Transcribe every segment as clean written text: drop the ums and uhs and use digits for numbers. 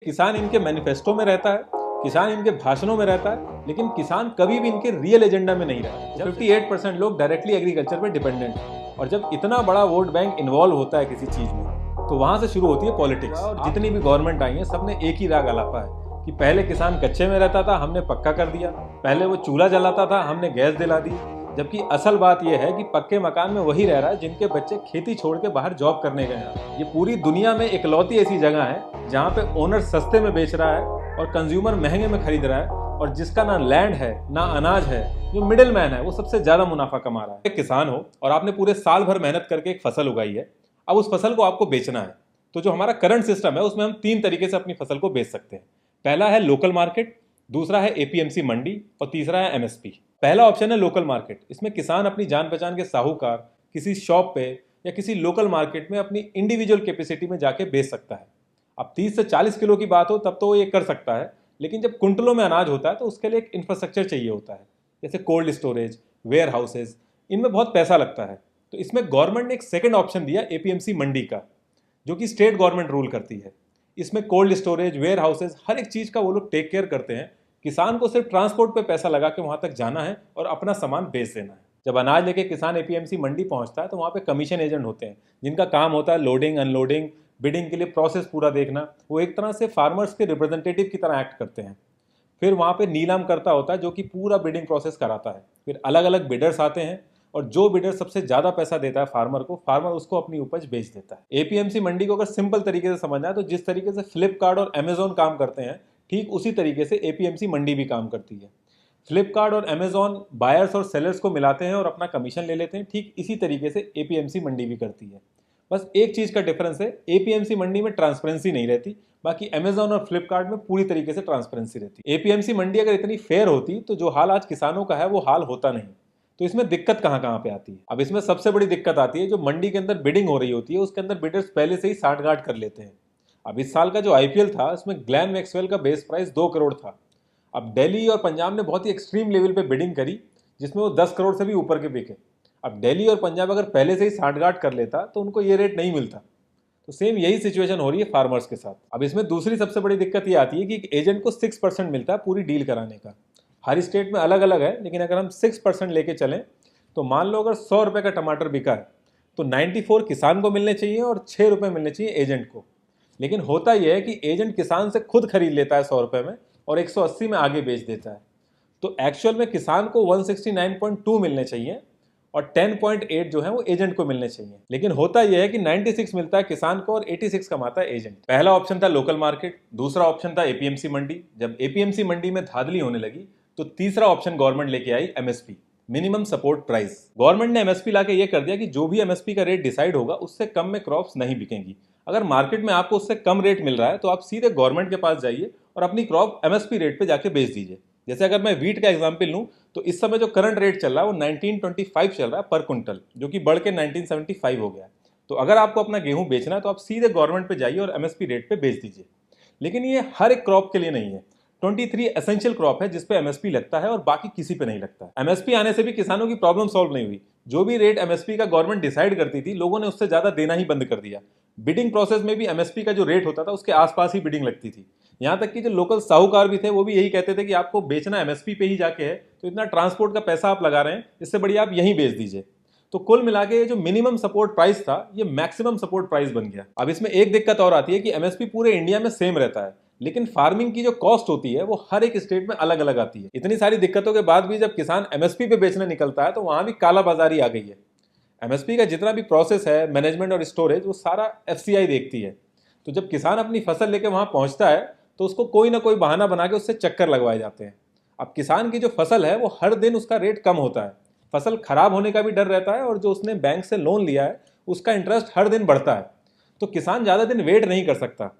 किसान इनके मैनिफेस्टो में रहता है, किसान इनके भाषणों में रहता है, लेकिन किसान कभी भी इनके रियल एजेंडा में नहीं रहा। जब 58% लोग डायरेक्टली एग्रीकल्चर पर डिपेंडेंट हैं और जब इतना बड़ा वोट बैंक इन्वॉल्व होता है किसी चीज में, तो वहां से शुरू होती है पॉलिटिक्स। और जितनी भी गवर्नमेंट आई है सबने एक ही राग अलापा है कि पहले किसान कच्चे में रहता था, हमने पक्का कर दिया। पहले वो चूल्हा जलाता था, हमने गैस दिला दी। जबकि असल बात यह है कि पक्के मकान में वही रह रहा है जिनके बच्चे खेती छोड़ के बाहर जॉब करने गए हैं। ये पूरी दुनिया में इकलौती ऐसी जगह है जहाँ पे ओनर सस्ते में बेच रहा है और कंज्यूमर महंगे में खरीद रहा है, और जिसका ना लैंड है ना अनाज है, जो मिडिल मैन है वो सबसे ज्यादा मुनाफा कमा रहा है। एक किसान हो और आपने पूरे साल भर मेहनत करके एक फसल उगाई है, अब उस फसल को आपको बेचना है। तो जो हमारा करंट सिस्टम है उसमें हम 3 तरीके से अपनी फसल को बेच सकते हैं। पहला है लोकल मार्केट, दूसरा है एपीएमसी मंडी और तीसरा है एमएसपी। पहला ऑप्शन है लोकल मार्केट। इसमें किसान अपनी जान पहचान के साहूकार किसी शॉप पे या किसी लोकल मार्केट में अपनी इंडिविजुअल कैपेसिटी में जाके बेच सकता है। अब 30 से 40 किलो की बात हो तब तो वो ये कर सकता है, लेकिन जब कुंटलों में अनाज होता है तो उसके लिए एक इंफ्रास्ट्रक्चर चाहिए होता है, जैसे कोल्ड स्टोरेज, वेयर हाउसेज। इनमें बहुत पैसा लगता है। तो इसमें गवर्नमेंट ने एक सेकेंड ऑप्शन दिया एपीएमसी मंडी का, जो कि स्टेट गवर्नमेंट रूल करती है। इसमें कोल्ड स्टोरेज, वेयर हाउसेज, हर एक चीज़ का वो लोग टेक केयर करते हैं। किसान को सिर्फ ट्रांसपोर्ट पे पैसा लगा के वहां तक जाना है और अपना सामान बेच देना है। जब अनाज लेके किसान एपीएमसी मंडी पहुंचता है तो वहां पे कमीशन एजेंट होते हैं जिनका काम होता है लोडिंग, अनलोडिंग, बिडिंग के लिए प्रोसेस पूरा देखना। वो एक तरह से फार्मर्स के रिप्रेजेंटेटिव की तरह एक्ट करते हैं। फिर वहां पे नीलाम करता होता है जो कि पूरा बिडिंग प्रोसेस कराता है। फिर अलग अलग बिडर्स आते हैं और जो बिडर सबसे ज्यादा पैसा देता है फार्मर को, फार्मर उसको अपनी उपज बेच देता है। एपीएमसी मंडी को अगर सिंपल तरीके से समझना है तो जिस तरीके से फ्लिपकार्ट और अमेजोन काम करते हैं, ठीक उसी तरीके से एपीएमसी मंडी भी काम करती है। फ्लिपकार्ट और अमेजोन बायर्स और सेलर्स को मिलाते हैं और अपना कमीशन ले लेते हैं। ठीक इसी तरीके से एपीएमसी मंडी भी करती है। बस एक चीज का डिफरेंस है, एपीएमसी मंडी में ट्रांसपेरेंसी नहीं रहती, बाकी अमेजोन और फ्लिपकार्ट में पूरी तरीके से ट्रांसपेरेंसी रहती है। एपीएमसी मंडी अगर इतनी फेयर होती तो जो हाल आज किसानों का है वो हाल होता नहीं। तो इसमें दिक्कत कहाँ कहाँ पे आती है? अब इसमें सबसे बड़ी दिक्कत आती है जो मंडी के अंदर बिडिंग हो रही होती है उसके अंदर बिडर्स पहले से ही साठगांठ कर लेते हैं। अब इस साल का जो आईपीएल था उसमें ग्लैन मैक्सवेल का बेस प्राइस 2 करोड़ था। अब दिल्ली और पंजाब ने बहुत ही एक्सट्रीम लेवल पे बिडिंग करी जिसमें वो 10 करोड़ से भी ऊपर के बिके। अब दिल्ली और पंजाब अगर पहले से ही साठगांठ कर लेता तो उनको ये रेट नहीं मिलता। तो सेम यही सिचुएशन हो रही है फार्मर्स के साथ। अब इसमें दूसरी सबसे बड़ी दिक्कत ये आती है कि एक एजेंट को 6% मिलता है पूरी डील कराने का। हर स्टेट में अलग अलग है, लेकिन अगर हम 6% लेके चलें तो मान लो अगर 100 रुपए का टमाटर बिका है तो 94 किसान को मिलने चाहिए और 6 रुपए मिलने चाहिए एजेंट को। लेकिन होता यह है कि एजेंट किसान से खुद खरीद लेता है 100 रुपए में और 180 में आगे बेच देता है। तो एक्चुअल में किसान को 169.2 मिलने चाहिए और 10.8 जो है वो एजेंट को मिलने चाहिए। लेकिन होता यह है कि 96 मिलता है किसान को और 86 कमाता है एजेंट। पहला ऑप्शन था लोकल मार्केट, दूसरा ऑप्शन था एपीएमसी मंडी। जब एपीएमसी मंडी में धांधली होने लगी तो तीसरा ऑप्शन गवर्नमेंट लेके आई MSP, minimum support price. Government ने एमएसपी लाके ये कर दिया कि जो भी एमएसपी का रेट डिसाइड होगा उससे कम में क्रॉप्स नहीं बिकेंगी। अगर मार्केट में आपको उससे कम रेट मिल रहा है तो आप सीधे गवर्नमेंट के पास जाइए और अपनी क्रॉप एमएसपी रेट पे जाके बेच दीजिए। जैसे अगर मैं वीट का एग्जांपल लूं तो इस समय जो करंट रेट चल रहा है वो 1925 चल रहा है पर क्विंटल, जो कि बढ़ के 1975 हो गया। तो अगर आपको अपना गेहूं बेचना है तो आप सीधे गवर्नमेंट पे जाइए और एमएसपी रेट पे बेच दीजिए। लेकिन ये हर एक क्रॉप के लिए नहीं है। 23 एसेंशियल क्रॉप है जिसपे एमएसपी लगता है और बाकी किसी पे नहीं लगता। एमएसपी आने से भी किसानों की प्रॉब्लम सॉल्व नहीं हुई। जो भी रेट एमएसपी का गवर्नमेंट डिसाइड करती थी, लोगों ने उससे ज्यादा देना ही बंद कर दिया। बिडिंग प्रोसेस में भी एमएसपी का जो रेट होता था उसके आसपास ही बिडिंग लगती थी। यहां तक कि जो लोकल साहूकार भी थे वो भी यही कहते थे कि आपको बेचना एमएसपी पे ही जाके है, तो इतना ट्रांसपोर्ट का पैसा आप लगा रहे हैं, इससे बढ़िया आप यहीं बेच दीजिए। तो कुल मिला के जो मिनिमम सपोर्ट प्राइस था ये मैक्सिमम सपोर्ट प्राइस बन गया। अब इसमें एक दिक्कत और आती है कि एमएसपी पूरे इंडिया में सेम रहता है, लेकिन फार्मिंग की जो कॉस्ट होती है वो हर एक स्टेट में अलग अलग आती है। इतनी सारी दिक्कतों के बाद भी जब किसान एमएसपी पे बेचने निकलता है तो वहां भी कालाबाजारी आ गई है। एमएसपी का जितना भी प्रोसेस है, मैनेजमेंट और स्टोरेज, वो सारा एफसीआई देखती है। तो जब किसान अपनी फसल लेके वहां पहुंचता है तो उसको कोई ना कोई बहाना बना के उससे चक्कर लगवाए जाते हैं। अब किसान की जो फसल है वो हर दिन उसका रेट कम होता है, फसल खराब होने का भी डर रहता है और जो उसने बैंक से लोन लिया है उसका इंटरेस्ट हर दिन बढ़ता है। तो किसान ज्यादा दिन वेट नहीं कर सकता,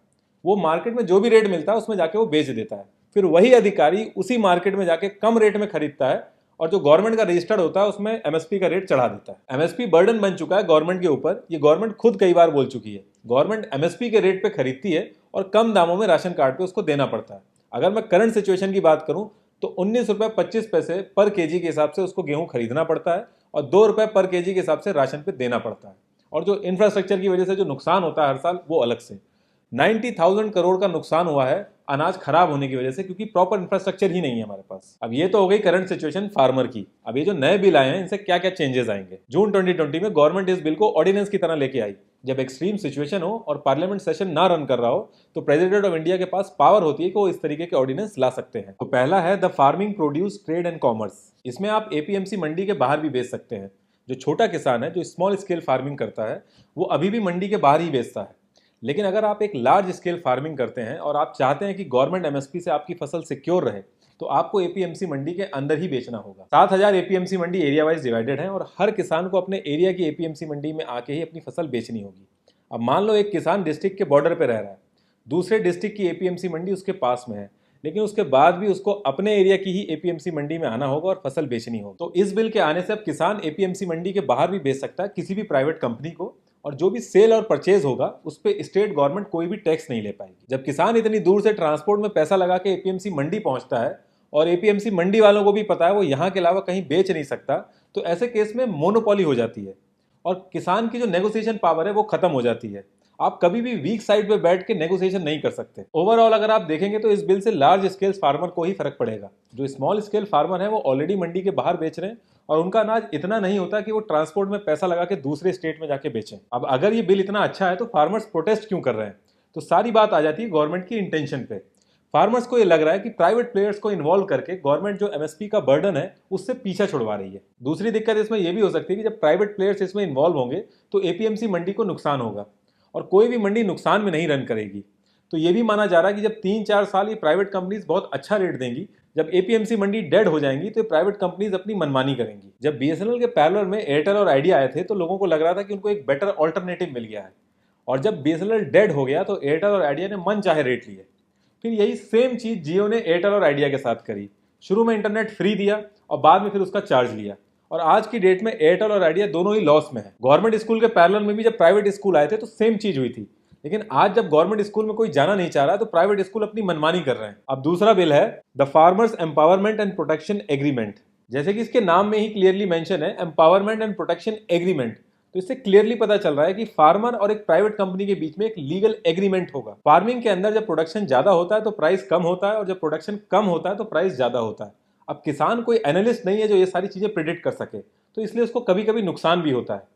वो मार्केट में जो भी रेट मिलता है उसमें जाके वो बेच देता है। फिर वही अधिकारी उसी मार्केट में जाके कम रेट में खरीदता है और जो गवर्नमेंट का रजिस्टर्ड होता है उसमें एमएसपी का रेट चढ़ा देता है। एमएसपी बर्डन बन चुका है गवर्नमेंट के ऊपर, ये गवर्नमेंट खुद कई बार बोल चुकी है। गवर्नमेंट एमएसपी के रेट पे खरीदती है और कम दामों में राशन कार्ड पे उसको देना पड़ता है। अगर मैं करंट सिचुएशन की बात करूं तो 19 रुपए 25 पैसे पर केजी के हिसाब से उसको गेहूं खरीदना पड़ता है और 2 रुपए पर केजी के हिसाब से राशन पे देना पड़ता है। और जो इंफ्रास्ट्रक्चर की वजह से जो नुकसान होता है हर साल वो अलग से। 90,000 करोड़ का नुकसान हुआ है अनाज खराब होने की वजह से, क्योंकि प्रॉपर इंफ्रास्ट्रक्चर ही नहीं है हमारे पास। अब ये तो हो गई करंट सिचुएशन फार्मर की। अब ये जो नए बिल आए हैं इनसे क्या क्या चेंजेस आएंगे। जून 2020 में गवर्नमेंट इस बिल को ऑर्डिनेंस की तरह लेके आई। जब एक्सट्रीम सिचुएशन हो और पार्लियामेंट सेशन ना रन कर रहा हो तो प्रेसिडेंट ऑफ इंडिया के पास पावर होती है कि वो इस तरीके के ऑर्डिनेंस ला सकते हैं। तो पहला है the farming produce trade and commerce. इसमें आप एपीएमसी मंडी के बाहर भी बेच सकते हैं। जो छोटा किसान है, जो स्मॉल स्केल फार्मिंग करता है, वो अभी भी मंडी के बाहर ही बेचता है। लेकिन अगर आप एक लार्ज स्केल फार्मिंग करते हैं और आप चाहते हैं कि गवर्नमेंट एमएसपी से आपकी फसल सिक्योर रहे, तो आपको एपीएमसी मंडी के अंदर ही बेचना होगा। 7,000 एपीएमसी मंडी एरिया वाइज डिवाइडेड है और हर किसान को अपने एरिया की एपीएमसी मंडी में आके ही अपनी फसल बेचनी होगी। अब मान लो एक किसान डिस्ट्रिक्ट के बॉर्डर पे रह रहा है, दूसरे डिस्ट्रिक्ट की एपीएमसी मंडी उसके पास में है, लेकिन उसके बाद भी उसको अपने एरिया की ही एपीएमसी मंडी में आना होगा और फसल बेचनी होगी। तो इस बिल के आने से अब किसान एपीएमसी मंडी के बाहर भी बेच सकता है किसी भी प्राइवेट कंपनी को, और जो भी सेल और परचेज होगा उस पर स्टेट गवर्नमेंट कोई भी टैक्स नहीं ले पाएगी। जब किसान इतनी दूर से ट्रांसपोर्ट में पैसा लगा के एपीएमसी मंडी पहुंचता है और एपीएमसी मंडी वालों को भी पता है वो यहाँ के अलावा कहीं बेच नहीं सकता, तो ऐसे केस में मोनोपोली हो जाती है और किसान की जो नेगोशिएशन पावर है वो खत्म हो जाती है। आप कभी भी वीक साइड पे बैठ के नेगोशिएशन नहीं कर सकते। ओवरऑल अगर आप देखेंगे तो इस बिल से लार्ज स्केल फार्मर को ही फर्क पड़ेगा। जो स्मॉल स्केल फार्मर है वो ऑलरेडी मंडी के बाहर बेच रहे हैं और उनका अनाज इतना नहीं होता कि वो ट्रांसपोर्ट में पैसा लगा के दूसरे स्टेट में जाके बेचें। अब अगर ये बिल इतना अच्छा है तो फार्मर्स प्रोटेस्ट क्यों कर रहे हैं? तो सारी बात आ जाती है गवर्नमेंट की इंटेंशन पे। फार्मर्स को ये लग रहा है कि प्राइवेट प्लेयर्स को इन्वॉल्व करके गवर्नमेंट जो एमएसपी का बर्डन है उससे पीछा छुड़वा रही है। दूसरी दिक्कत इसमें यह भी हो सकती है कि जब प्राइवेट प्लेयर्स इसमें इन्वॉल्व होंगे तो एपीएमसी मंडी को नुकसान होगा और कोई भी मंडी नुकसान में नहीं रन करेगी। तो ये भी माना जा रहा है कि जब 3-4 साल ये प्राइवेट कंपनीज बहुत अच्छा रेट देंगी, जब एपीएमसी मंडी डेड हो जाएंगी तो प्राइवेट कंपनीज अपनी मनमानी करेंगी। जब बीएसएनएल के पैरेलल में एयरटेल और आइडिया आए थे तो लोगों को लग रहा था कि उनको एक बेटर ऑल्टरनेटिव मिल गया है, और जब बीएसएनएल डेड हो गया तो एयरटेल और आइडिया ने मन चाहे रेट लिए। फिर यही सेम चीज जियो ने एयरटेल और आइडिया के साथ करी। शुरू में इंटरनेट फ्री दिया और बाद में फिर उसका चार्ज लिया, और आज की डेट में एयरटेल और आइडिया दोनों ही लॉस में है। गवर्नमेंट स्कूल के पैरेलल में भी जब प्राइवेट स्कूल आए थे तो सेम चीज हुई थी, लेकिन आज जब गवर्नमेंट स्कूल में कोई जाना नहीं चाह रहा तो प्राइवेट स्कूल अपनी मनमानी कर रहे हैं। अब दूसरा बिल है the farmers empowerment and protection agreement. जैसे कि इसके नाम में ही क्लियरली मेंशन है एम्पावरमेंट एंड प्रोटेक्शन एग्रीमेंट, तो इससे क्लियरली पता चल रहा है कि फार्मर और एक प्राइवेट कंपनी के बीच में एक लीगल एग्रीमेंट होगा। फार्मिंग के अंदर जब प्रोडक्शन ज्यादा होता है तो प्राइस कम होता है, और जब प्रोडक्शन कम होता है तो प्राइस ज्यादा होता है। अब किसान कोई एनालिस्ट नहीं है जो ये सारी चीजें प्रिडिक्ट कर सके, तो इसलिए उसको कभी कभी नुकसान भी होता है।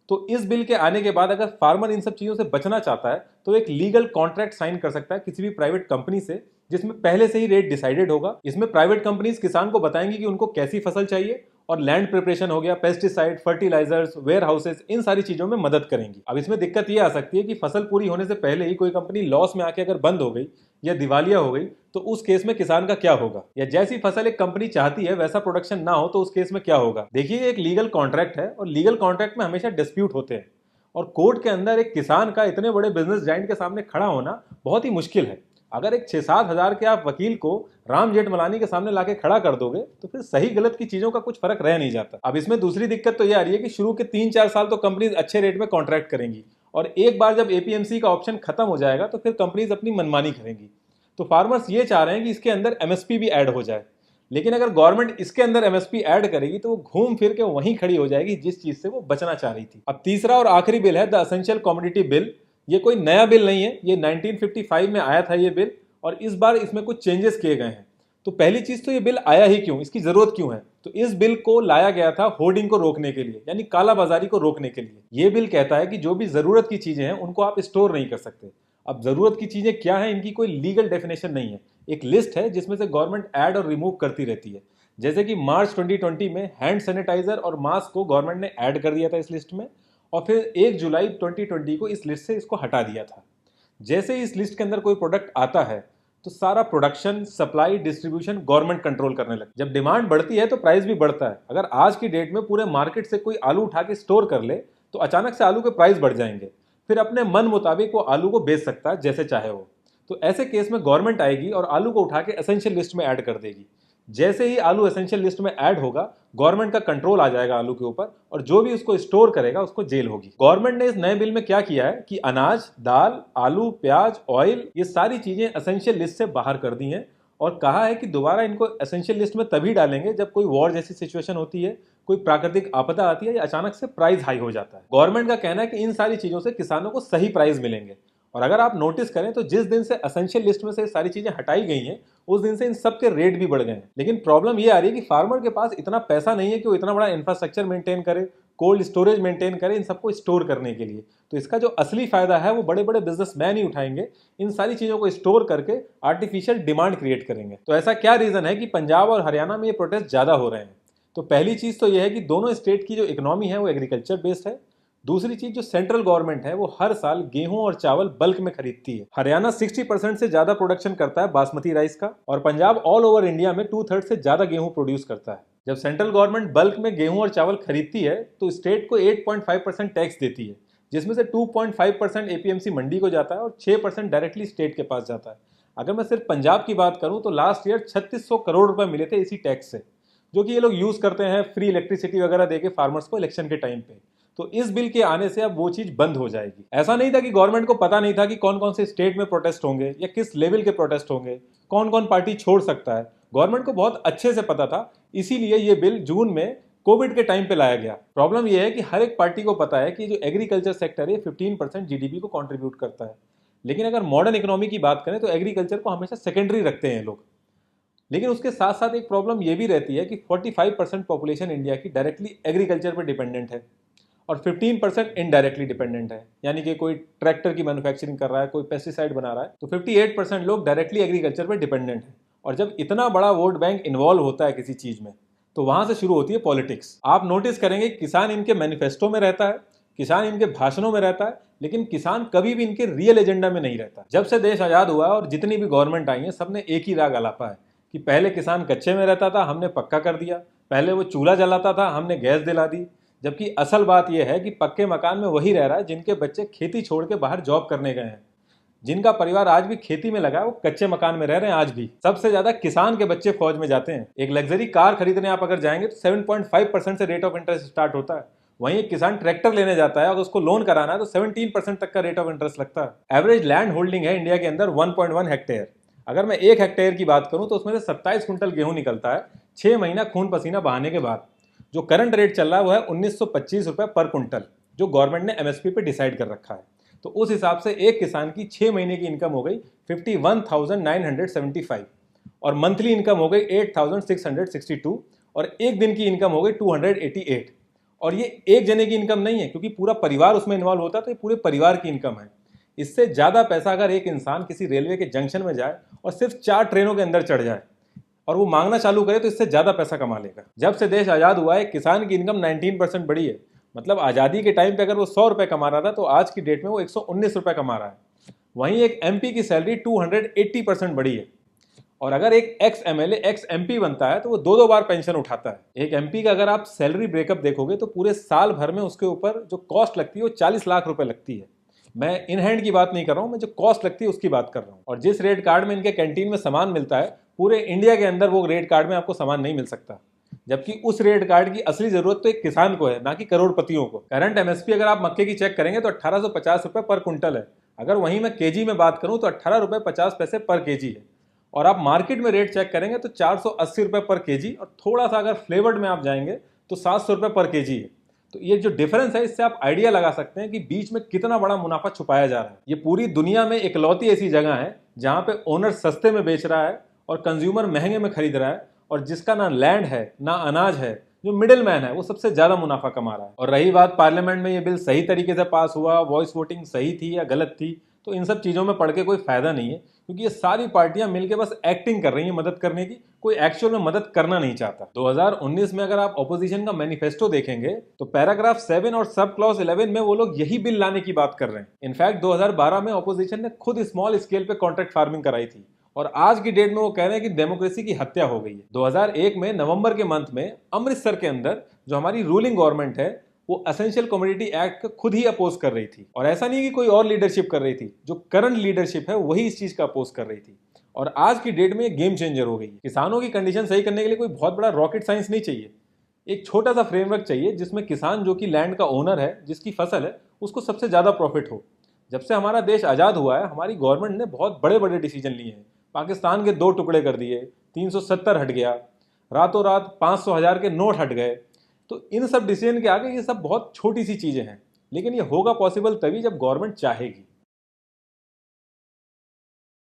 तो इस बिल के आने के बाद अगर फार्मर इन सब चीजों से बचना चाहता है तो एक लीगल कॉन्ट्रैक्ट साइन कर सकता है किसी भी प्राइवेट कंपनी से, जिसमें पहले से ही रेट डिसाइडेड होगा। इसमें प्राइवेट कंपनीज किसान को बताएंगी कि उनको कैसी फसल चाहिए, और लैंड प्रिपरेशन हो गया, पेस्टिसाइड, फर्टिलाइजर्स, वेयर हाउसेस, इन सारी चीजों में मदद करेंगी। अब इसमें दिक्कत ये आ सकती है कि फसल पूरी होने से पहले ही कोई कंपनी लॉस में आके अगर बंद हो गई या दिवालिया हो गई तो उस केस में किसान का क्या होगा, या जैसी फसल एक कंपनी चाहती है वैसा प्रोडक्शन ना हो तो उस केस में क्या होगा। देखिए एक लीगल कॉन्ट्रैक्ट है और लीगल कॉन्ट्रैक्ट में हमेशा डिस्प्यूट होते हैं, और कोर्ट के अंदर एक किसान का इतने बड़े बिजनेस जाइंट के सामने खड़ा होना बहुत ही मुश्किल है। अगर एक 6-7 हजार के आप वकील को राम जेठमलानी के सामने लाके खड़ा कर दोगे तो फिर सही गलत की चीजों का कुछ फर्क रह नहीं जाता। अब इसमें दूसरी दिक्कत तो ये आ रही है कि शुरू के 3-4 साल तो कंपनीज अच्छे रेट में कॉन्ट्रैक्ट करेंगी, और एक बार जब एपीएमसी का ऑप्शन खत्म हो जाएगा तो फिर कंपनीज अपनी मनमानी करेंगी। तो फार्मर्स ये चाह रहे हैं कि इसके अंदर एमएसपी भी ऐड हो जाए, लेकिन अगर गवर्नमेंट इसके अंदर एमएसपी ऐड करेगी तो वो घूम फिर के वहीं खड़ी हो जाएगी जिस चीज से वो बचना चाह रही थी। अब तीसरा और आखिरी बिल है द एसेंशियल कमोडिटी बिल। ये कोई नया बिल नहीं है, ये 1955 में आया था ये बिल, और इस बार इसमें कुछ चेंजेस किए गए हैं। तो पहली चीज तो ये बिल आया ही क्यों, इसकी जरूरत क्यों है? तो इस बिल को लाया गया था होर्डिंग को रोकने के लिए, यानी कालाबाजारी को रोकने के लिए। ये बिल कहता है कि जो भी जरूरत की चीजें हैं उनको आप स्टोर नहीं कर सकते। अब जरूरत की चीजें क्या है, इनकी कोई लीगल डेफिनेशन नहीं है, एक लिस्ट है जिसमें से गवर्नमेंट ऐड और रिमूव करती रहती है। जैसे कि मार्च 2020 में हैंड सैनिटाइजर और मास्क को गवर्नमेंट ने ऐड कर दिया था इस लिस्ट में, और फिर 1 जुलाई 2020 को इस लिस्ट से इसको हटा दिया था। जैसे ही इस लिस्ट के अंदर कोई प्रोडक्ट आता है तो सारा production, supply, distribution government control करने लगती है। जब डिमांड बढ़ती है तो प्राइस भी बढ़ता है। अगर आज की डेट में पूरे मार्केट से कोई आलू उठा के स्टोर कर ले तो अचानक से आलू के प्राइस बढ़ जाएंगे, फिर अपने मन मुताबिक वो आलू को बेच सकता है जैसे चाहे वो। तो ऐसे केस में गवर्नमेंट आएगी और आलू को उठा के एसेंशियल लिस्ट में ऐड कर देगी। जैसे ही आलू एसेंशियल लिस्ट में ऐड होगा गवर्नमेंट का कंट्रोल आ जाएगा आलू के ऊपर, और जो भी उसको स्टोर करेगा उसको जेल होगी। गवर्नमेंट ने इस नए बिल में क्या किया है कि अनाज, दाल, आलू, प्याज, ऑयल, ये सारी चीजें एसेंशियल लिस्ट से बाहर कर दी हैं, और कहा है कि दोबारा इनको एसेंशियल लिस्ट में तभी डालेंगे जब कोई वॉर जैसी सिचुएशन होती है, कोई प्राकृतिक आपदा आती है, या अचानक से प्राइस हाई हो जाता है। गवर्नमेंट का कहना है कि इन सारी चीजों से किसानों को सही प्राइस मिलेंगे, और अगर आप नोटिस करें तो जिस दिन से एसेंशियल लिस्ट में से सारी चीजें हटाई गई हैं उस दिन से इन सब के रेट भी बढ़ गए हैं। लेकिन प्रॉब्लम ये आ रही है कि फार्मर के पास इतना पैसा नहीं है कि वो इतना बड़ा इंफ्रास्ट्रक्चर मेंटेन करे, कोल्ड स्टोरेज मेंटेन करे इन सबको स्टोर करने के लिए। तो इसका जो असली फायदा है वो बड़े बड़े बिजनेसमैन ही उठाएंगे, इन सारी चीजों को स्टोर करके आर्टिफिशियल डिमांड क्रिएट करेंगे। तो ऐसा क्या रीजन है कि पंजाब और हरियाणा में ये प्रोटेस्ट ज्यादा हो रहे हैं? तो पहली चीज तो ये है कि दोनों स्टेट की जो इकोनॉमी है वो एग्रीकल्चर बेस्ड है। दूसरी चीज, जो सेंट्रल गवर्नमेंट है वो हर साल गेहूं और चावल बल्क में खरीदती है। हरियाणा 60% से ज्यादा प्रोडक्शन करता है बासमती राइस का, और पंजाब ऑल ओवर इंडिया में 2/3 से ज्यादा गेहूं प्रोड्यूस करता है। जब सेंट्रल गवर्नमेंट बल्क में गेहूं और चावल खरीदती है तो स्टेट को 8.5% टैक्स देती है, जिसमें से 2.5% एपीएमसी मंडी को जाता है और 6% डायरेक्टली स्टेट के पास जाता है। अगर मैं सिर्फ पंजाब की बात करूं तो लास्ट ईयर 3600 करोड़ रुपए मिले थे इसी टैक्स से, जो कि ये लोग यूज करते हैं फ्री इलेक्ट्रिसिटी वगैरह देके फार्मर्स को इलेक्शन के टाइम पे। तो इस बिल के आने से अब वो चीज बंद हो जाएगी। ऐसा नहीं था कि गवर्नमेंट को पता नहीं था कि कौन कौन से स्टेट में प्रोटेस्ट होंगे या किस लेवल के प्रोटेस्ट होंगे, कौन कौन पार्टी छोड़ सकता है। गवर्नमेंट को बहुत अच्छे से पता था, इसीलिए ये बिल जून में कोविड के टाइम पे लाया गया। प्रॉब्लम यह है कि हर एक पार्टी को पता है कि जो एग्रीकल्चर सेक्टर है 15% जीडीपी को कंट्रीब्यूट करता है। लेकिन अगर मॉडर्न इकोनॉमी की बात करें तो एग्रीकल्चर को हमेशा सेकेंडरी रखते हैं लोग। लेकिन उसके साथ साथ एक प्रॉब्लम यह भी रहती है कि 45% पॉपुलेशन इंडिया की डायरेक्टली एग्रीकल्चर पर डिपेंडेंट है और 15% इनडायरेक्टली डिपेंडेंट है। यानी कि कोई ट्रैक्टर की मैन्युफैक्चरिंग कर रहा है, कोई पेस्टिसाइड बना रहा है, तो 58% लोग डायरेक्टली एग्रीकल्चर पर डिपेंडेंट है। और जब इतना बड़ा वोट बैंक इन्वॉल्व होता है किसी चीज में तो वहां से शुरू होती है पॉलिटिक्स। आप नोटिस करेंगे किसान इनके मैनिफेस्टो में रहता है, किसान इनके भाषणों में रहता है, लेकिन किसान कभी भी इनके रियल एजेंडा में नहीं रहता। जब से देश आजाद हुआ और जितनी भी गवर्नमेंट आई है सबने एक ही राग आलापा है कि पहले किसान कच्चे में रहता था, हमने पक्का कर दिया। पहले वो चूल्हा जलाता था, हमने गैस दिला दी। जबकि असल बात यह है कि पक्के मकान में वही रह रहा है जिनके बच्चे खेती छोड़ के बाहर जॉब करने गए हैं। जिनका परिवार आज भी खेती में लगा है वो कच्चे मकान में रह रहे हैं आज भी। सबसे ज्यादा किसान के बच्चे फौज में जाते हैं। एक लग्जरी कार खरीदने आप अगर जाएंगे तो 7.5% से रेट ऑफ इंटरेस्ट स्टार्ट होता है। वहीं एक किसान ट्रैक्टर लेने जाता है और उसको लोन कराना है तो 17% तक का रेट ऑफ इंटरेस्ट लगता है। एवरेज लैंड होल्डिंग है इंडिया के अंदर 1.1 हेक्टेयर। अगर मैं 1 हेक्टेयर की बात करूं तो उसमें से 27 कुंटल गेहूं निकलता है 6 महीना खून पसीना बहाने के बाद। जो करंट रेट चल रहा है वो है 1925 रुपए पर कुंटल, जो गवर्नमेंट ने एमएसपी पे डिसाइड कर रखा है। तो उस हिसाब से एक किसान की 6 महीने की इनकम हो गई 51,975 और मंथली इनकम हो गई 8,662 और एक दिन की इनकम हो गई 288। और ये एक जने की इनकम नहीं है, क्योंकि पूरा परिवार उसमें इन्वॉल्व होता है, तो ये पूरे परिवार की इनकम है। इससे ज़्यादा पैसा अगर एक इंसान किसी रेलवे के जंक्शन में जाए और सिर्फ 4 ट्रेनों के अंदर चढ़ जाए और वो मांगना चालू करे तो इससे ज़्यादा पैसा कमा लेगा। जब से देश आज़ाद हुआ है किसान की इनकम 19% बढ़ी है। मतलब आज़ादी के टाइम पे अगर वो 100 रुपये कमा रहा था तो आज की डेट में वो 119 रुपये कमा रहा है। वहीं एक एमपी की सैलरी 280% बढ़ी है। और अगर एक एक्स एमएलए एक्स एमपी बनता है तो वो 2-2 बार पेंशन उठाता है। एक एमपी का अगर आप सैलरी ब्रेकअप देखोगे तो पूरे साल भर में उसके ऊपर जो कॉस्ट लगती है वो 40 लाख रुपए लगती है। मैं इन हैंड की बात नहीं कर रहा हूँ, मैं जो कॉस्ट लगती है उसकी बात कर रहा हूँ। और जिस रेट कार्ड में इनके कैंटीन में सामान मिलता है पूरे इंडिया के अंदर वो रेट कार्ड में आपको सामान नहीं मिल सकता। जबकि उस रेट कार्ड की असली जरूरत तो एक किसान को है, ना कि करोड़पतियों को। करंट एमएसपी अगर आप मक्के की चेक करेंगे तो 1850 रुपए पर कुंटल है। अगर वहीं मैं केजी में बात करूं तो 18 रुपए 50 पैसे पर केजी है। और आप मार्केट में रेट चेक करेंगे तो 480 रुपए पर केजी, और थोड़ा सा अगर फ्लेवर्ड में आप जाएंगे तो 700 रुपए पर केजी है। तो ये जो डिफरेंस है इससे आप आइडिया लगा सकते हैं कि बीच में कितना बड़ा मुनाफा छुपाया जा रहा है। ये पूरी दुनिया में इकलौती ऐसी जगह है जहां पे ओनर सस्ते में बेच रहा है और कंज्यूमर महंगे में खरीद रहा है, और जिसका ना लैंड है ना अनाज है, जो मिडिल मैन है वो सबसे ज्यादा मुनाफा कमा रहा है। और रही बात पार्लियामेंट में ये बिल सही तरीके से पास हुआ, वॉइस वोटिंग सही थी या गलत थी, तो इन सब चीजों में पढ़ के कोई फायदा नहीं है, क्योंकि ये सारी पार्टियां मिलकर बस एक्टिंग कर रही हैं मदद करने की, कोई एक्चुअल में मदद करना नहीं चाहता। 2019 में अगर आप ऑपोजिशन का मैनिफेस्टो देखेंगे तो पैराग्राफ 7 और सब क्लॉज 11 में वो लोग यही बिल लाने की बात कर रहे हैं। इनफैक्ट 2012 में ऑपोजिशन ने खुद स्मॉल स्केल पे कॉन्ट्रैक्ट फार्मिंग कराई थी, और आज की डेट में वो कह रहे हैं कि डेमोक्रेसी की हत्या हो गई है। 2001 में नवंबर के मंथ में अमृतसर के अंदर जो हमारी रूलिंग गवर्नमेंट है वो एसेंशियल कमोडिटी एक्ट खुद ही अपोज कर रही थी। और ऐसा नहीं कि कोई और लीडरशिप कर रही थी, जो करंट लीडरशिप है वही इस चीज का अपोज कर रही थी। और आज की डेट में ये गेम चेंजर हो गई है। किसानों की कंडीशन सही करने के लिए कोई बहुत बड़ा रॉकेट साइंस नहीं चाहिए। एक छोटा सा फ्रेमवर्क चाहिए जिसमें किसान जो कि लैंड का ओनर है, जिसकी फसल है, उसको सबसे ज्यादा प्रॉफिट हो। जब से हमारा देश आजाद हुआ है हमारी गवर्नमेंट ने बहुत बड़े बड़े डिसीजन लिए हैं। पाकिस्तान के 2 टुकड़े कर दिए, 370 हट गया, रातों रात 500,000 के नोट हट गए। तो इन सब डिसीजन के आगे ये सब बहुत छोटी सी चीजें हैं, लेकिन ये होगा पॉसिबल तभी जब गवर्नमेंट चाहेगी।